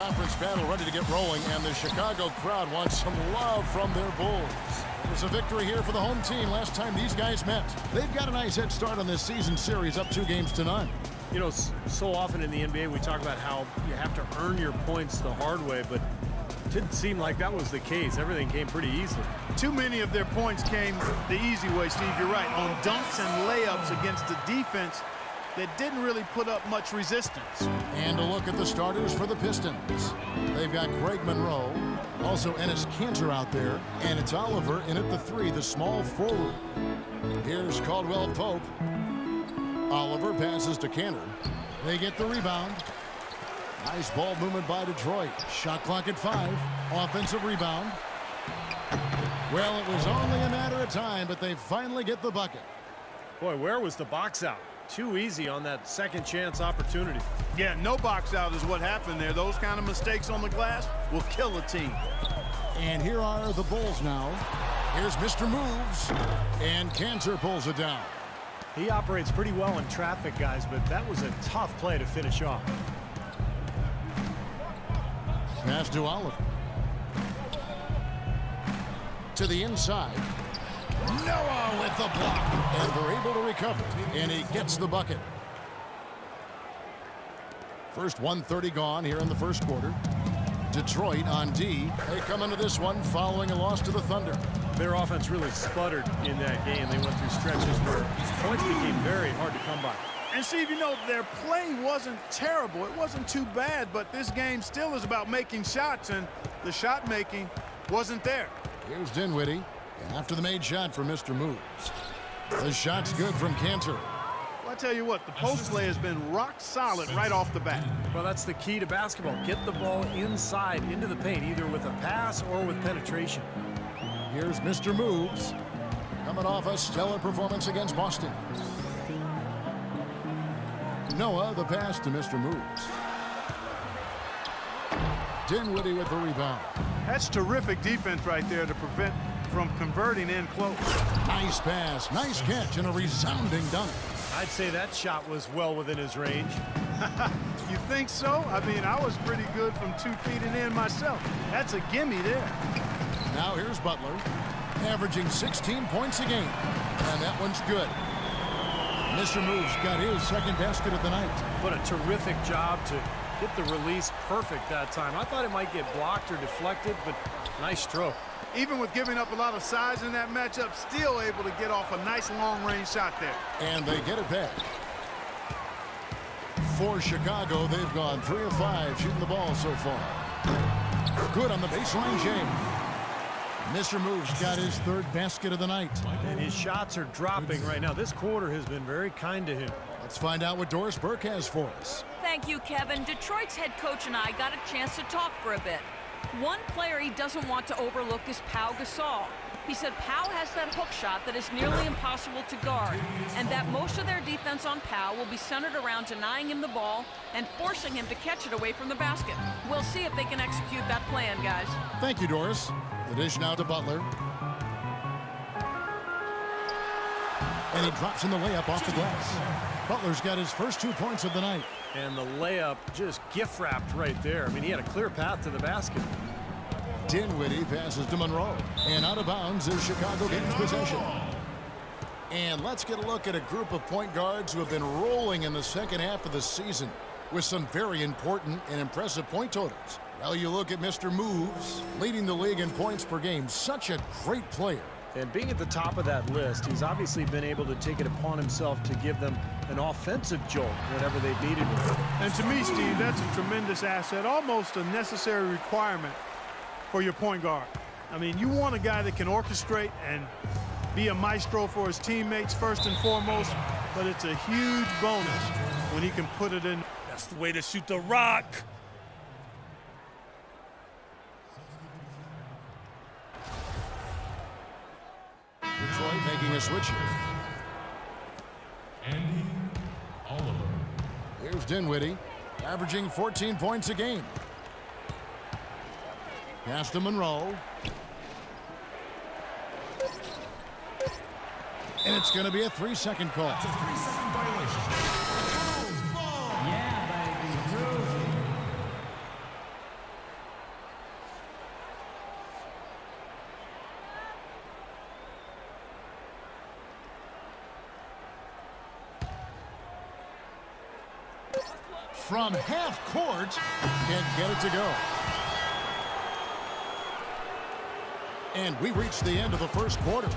Conference battle ready to get rolling, and the Chicago crowd wants some love from their Bulls. There's a victory here for the home team last time these guys met. They've got a nice head start on this season series, up 2 games to none. You know, so often in the NBA we talk about how you have to earn your points the hard way, but it didn't seem like that was the case. Everything came pretty easily. Too many of their points came the easy way, Steve. You're right. On dunks and layups against the defense that didn't really put up much resistance. And a look at the starters for the Pistons. They've got Greg Monroe, also Enes Kanter out there, and it's Oliver in at the 3, the small forward. Here's Caldwell Pope. Oliver passes to Kanter. They get the rebound. Nice ball movement by Detroit. Shot clock at 5. Offensive rebound. Well, it was only a matter of time, but they finally get the bucket. Boy, where was the box out? Too easy on that second chance opportunity. Yeah, no box out is what happened there. Those kind of mistakes on the glass will kill a team. And here are the Bulls now. Here's Mr. Moves, and Kanter pulls it down. He operates pretty well in traffic, guys, but that was a tough play to finish off. Pass to Oliver. To the inside. Noah with the block, and they're able to recover, and he gets the bucket. First 1:30 gone here in the first quarter. Detroit on D. They come into this one following a loss to the Thunder. Their offense really sputtered in that game. They went through stretches where points became very hard to come by. And Steve, you know, their play wasn't terrible. It wasn't too bad, but this game still is about making shots, and the shot making wasn't there. Here's Dinwiddie. After the made shot for Mr. Moves. The shot's good from Kanter. Well, I tell you what, the post play has been rock solid right off the bat. Well, that's the key to basketball. Get the ball inside into the paint, either with a pass or with penetration. Here's Mr. Moves. Coming off a stellar performance against Boston. Noah, the pass to Mr. Moves. Dinwiddie with the rebound. That's terrific defense right there to prevent from converting in close. Nice pass, nice catch, and a resounding dunk. I'd say that shot was well within his range. You think so? I mean, I was pretty good from 2 feet and in myself. That's a gimme there. Now here's Butler, averaging 16 points a game, and that one's good. Mr. Moves got his second basket of the night. What a terrific job to get the release perfect that time. I thought it might get blocked or deflected, but nice stroke. Even with giving up a lot of size in that matchup, still able to get off a nice long-range shot there. And they get it back. For Chicago, they've gone 3 of 5 shooting the ball so far. Good on the baseline jam. Mr. Moves got his 3rd basket of the night. And his shots are dropping right now. This quarter has been very kind to him. Let's find out what Doris Burke has for us. Thank you, Kevin. Detroit's head coach and I got a chance to talk for a bit. One player he doesn't want to overlook is Pau Gasol. He said Pau has that hook shot that is nearly impossible to guard, and that most of their defense on Pau will be centered around denying him the ball and forcing him to catch it away from the basket. We'll see if they can execute that plan, guys. Thank you, Doris. The dish now to Butler. And he drops in the layup off the glass. Butler's got his first 2 points of the night. And the layup just gift-wrapped right there. I mean, he had a clear path to the basket. Dinwiddie passes to Monroe. And out of bounds is Chicago gains possession. And let's get a look at a group of point guards who have been rolling in the second half of the season with some very important and impressive point totals. Well, you look at Mr. Moves, leading the league in points per game. Such a great player. And being at the top of that list, he's obviously been able to take it upon himself to give them an offensive jolt whenever they've needed it. And to me, Steve, that's a tremendous asset, almost a necessary requirement for your point guard. I mean, you want a guy that can orchestrate and be a maestro for his teammates first and foremost, but it's a huge bonus when he can put it in. That's the way to shoot the rock. Detroit making a switch here. Andy Oliver. Here's Dinwiddie, averaging 14 points a game. Pass to Monroe. And it's going to be a 3-second call. It's a 3-second violation. 「 Yeah, baby. Groovy. 」 . 「 」 」 . 」 . 」 . 」 . 」 . 」 . 」 . 」 . 」 . 」 . 」 . 」 . 」 . 」 . 」 . 」 . Yeah, baby. Groovy. from half court. Can't get it to go. And we reached the end of the first quarter.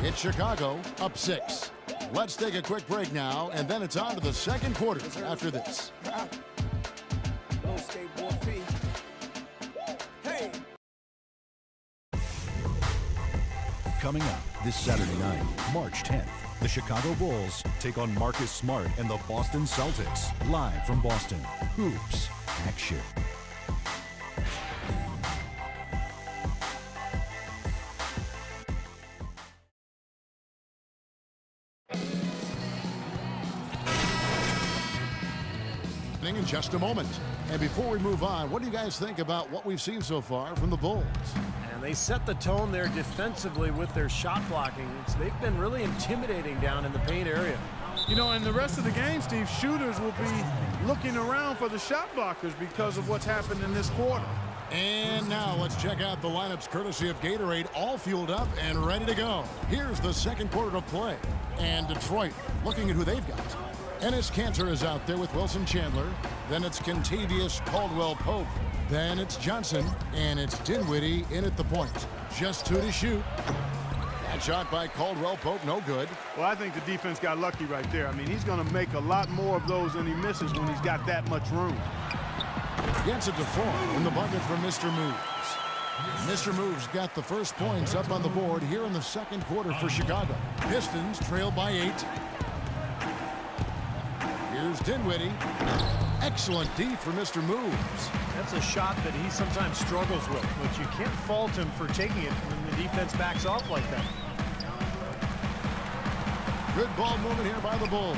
It's Chicago up 6. Let's take a quick break now, and then it's on to the second quarter after this. Coming up this Saturday night, March 10th, the Chicago Bulls take on Marcus Smart and the Boston Celtics. Live from Boston, Hoops Action. In just a moment. And before we move on, what do you guys think about what we've seen so far from the Bulls? And they set the tone there defensively with their shot blocking. They've been really intimidating down in the paint area. You know, in the rest of the game, Steve, shooters will be looking around for the shot blockers because of what's happened in this quarter. And now let's check out the lineups courtesy of Gatorade, all fueled up and ready to go. Here's the second quarter of play. And Detroit looking at who they've got. Enes Kanter is out there with Wilson Chandler. Then it's Kentavious Caldwell-Pope. Then it's Johnson. And it's Dinwiddie in at the point. Just 2 to shoot. That shot by Caldwell-Pope, no good. Well, I think the defense got lucky right there. I mean, he's going to make a lot more of those than he misses when he's got that much room. Gets it to 4 in the bucket for Mr. Moves. Mr. Moves got the first points up on the board here in the second quarter for Chicago. Pistons trail by 8. Here's Dinwiddie. Excellent D for Mr. Moves. That's a shot that he sometimes struggles with, but you can't fault him for taking it when the defense backs off like that. Good ball movement here by the Bulls.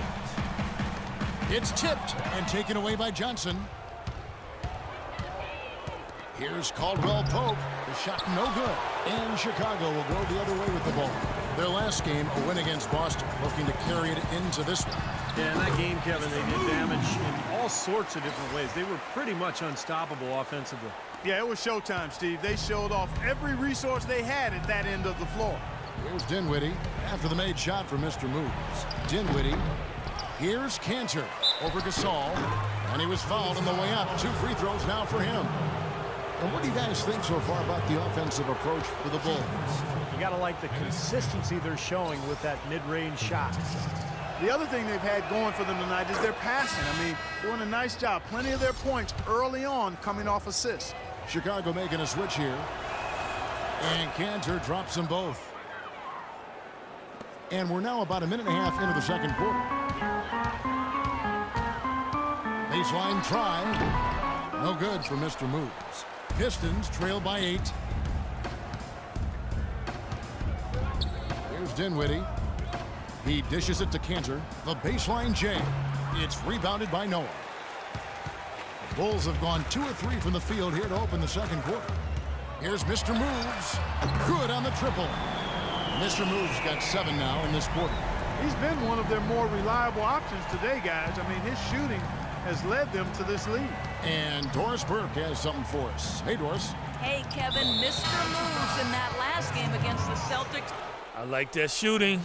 It's tipped and taken away by Johnson. Here's Caldwell-Pope. The shot no good. And Chicago will go the other way with the ball. Their last game, a win against Boston, looking to carry it into this one. Yeah, in that game, Kevin, they did damage in all sorts of different ways. They were pretty much unstoppable offensively. Yeah, it was showtime, Steve. They showed off every resource they had at that end of the floor. Here's Dinwiddie after the made shot for Mr. Moves. Dinwiddie. Here's Kanter over Gasol. And he was fouled on the way up. 2 free throws now for him. And what do you guys think so far about the offensive approach for the Bulls? You got to like the consistency they're showing with that mid-range shot. The other thing they've had going for them tonight is their passing. I mean, doing a nice job. Plenty of their points early on coming off assists. Chicago making a switch here. And Kanter drops them both. And we're now about a minute and a half into the second quarter. Baseline try. No good for Mr. Moves. Pistons trail by 8. Here's Dinwiddie. He dishes it to Kanter. The baseline J. It's rebounded by Noah. The Bulls have gone 2 or 3 from the field here to open the second quarter. Here's Mr. Moves. Good on the triple. Mr. Moves got 7 now in this quarter. He's been one of their more reliable options today, guys. I mean, his shooting has led them to this lead. And Doris Burke has something for us. Hey, Doris. Hey, Kevin, Mr. Moves in that last game against the Celtics. I like that shooting.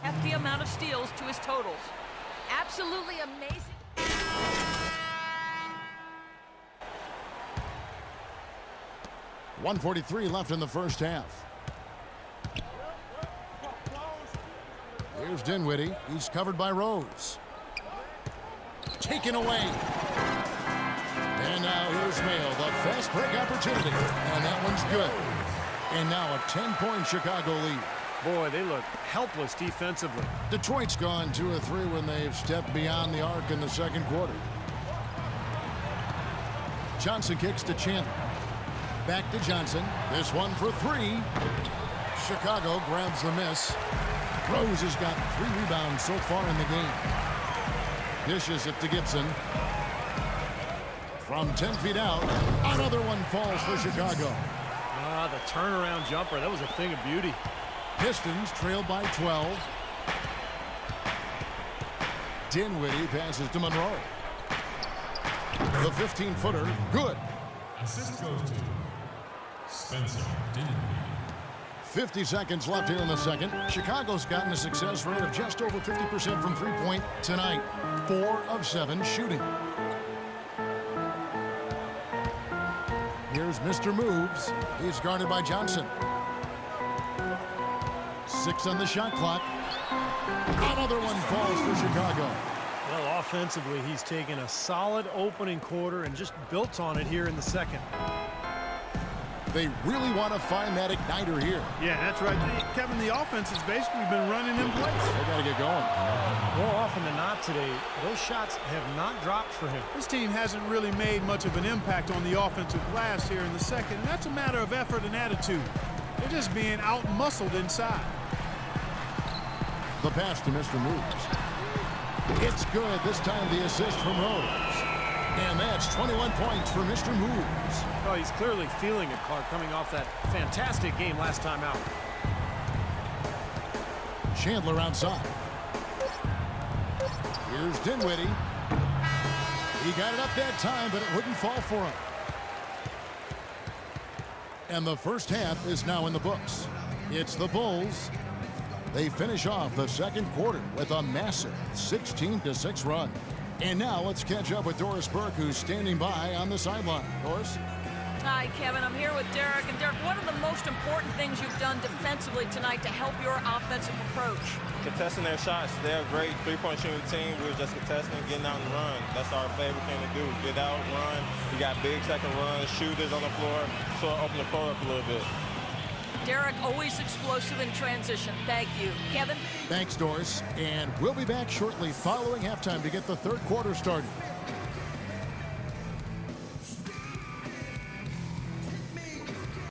Hefty amount of steals to his totals. Absolutely amazing. .143 left in the first half. Here's Dinwiddie. He's covered by Rose. Taken away. And now here's Mayo, the fast break opportunity. And that one's good. And now a 10-point Chicago lead. Boy, they look helpless defensively. Detroit's gone 2 or 3 when they've stepped beyond the arc in the second quarter. Johnson kicks to Chandler. Back to Johnson. This one for 3. Chicago grabs the miss. Rose has got 3 rebounds so far in the game. Dishes it to Gibson. From 10 feet out, another one falls for Chicago. Ah, the turnaround jumper. That was a thing of beauty. Pistons trail by 12. Dinwiddie passes to Monroe. The 15-footer, good. Assist goes to Spencer Dinwiddie. 50 seconds left here in the second. Chicago's gotten a success rate of just over 50% from three-point tonight. 4 of 7 shooting. Here's Mr. Moves. He's guarded by Johnson. 6 on the shot clock. Another one falls for Chicago. Well, offensively, he's taken a solid opening quarter and just built on it here in the second. They really want to find that igniter here. Yeah, that's right. Kevin, the offense has basically been running in place. They got to get going. More often than not today, those shots have not dropped for him. This team hasn't really made much of an impact on the offensive glass here in the second, and that's a matter of effort and attitude. They're just being out-muscled inside. The pass to Mr. Moves. It's good. This time the assist from Rose. And that's 21 points for Mr. Moves. Oh, he's clearly feeling it, Clark, coming off that fantastic game last time out. Chandler outside. Here's Dinwiddie. He got it up that time, but it wouldn't fall for him. And the first half is now in the books. It's the Bulls. They finish off the second quarter with a massive 16-6 run. And now let's catch up with Doris Burke, who's standing by on the sideline. Doris? Hi, Kevin. I'm here with Derek. And Derek, what are the most important things you've done defensively tonight to help your offensive approach? Contesting their shots. They're a great three-point shooting team. We were just contesting, getting out and run. That's our favorite thing to do. Get out, run. You got big second runs, shooters on the floor, so open the floor up a little bit. Derek, always explosive in transition. Thank you. Kevin? Thanks, Doris. And we'll be back shortly following halftime to get the third quarter started.